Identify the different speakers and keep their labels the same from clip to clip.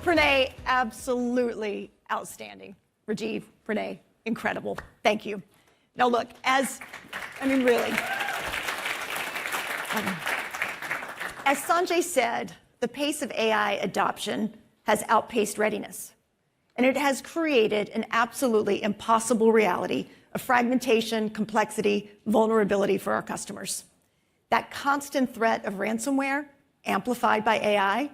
Speaker 1: Pranay, absolutely outstanding. Rajiv, Pranay, incredible. Thank you. Now look, really. As Sanjay said, the pace of AI adoption has outpaced readiness, and it has created an absolutely impossible reality of fragmentation, complexity, vulnerability for our customers. That constant threat of ransomware, amplified by AI,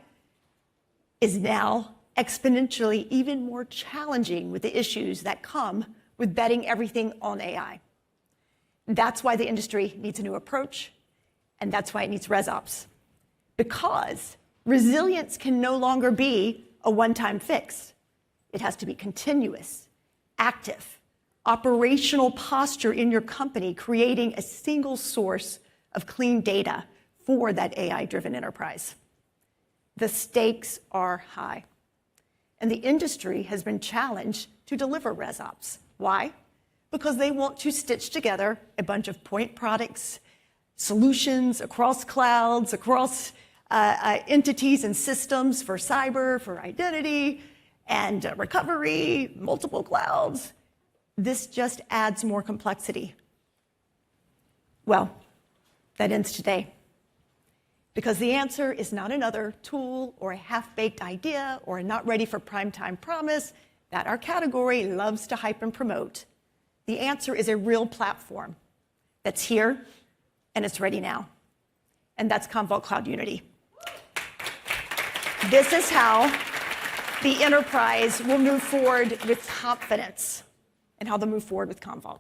Speaker 1: is now exponentially even more challenging with the issues that come with betting everything on AI. That's why the industry needs a new approach, and that's why it needs ResOps. Because resilience can no longer be a one-time fix. It has to be continuous, active, operational posture in your company, creating a single source of clean data for that AI-driven enterprise. The stakes are high, and the industry has been challenged to deliver ResOps. Why? Because they want to stitch together a bunch of point products, solutions across clouds, across entities and systems for cyber, for identity, and recovery, multiple clouds. This just adds more complexity. Well, that ends today. Because the answer is not another tool or a half-baked idea or a not ready for primetime promise that our category loves to hype and promote. The answer is a real platform that's here and it's ready now. And that's Commvault Cloud Unity. This is how the enterprise will move forward with confidence and how they'll move forward with Commvault.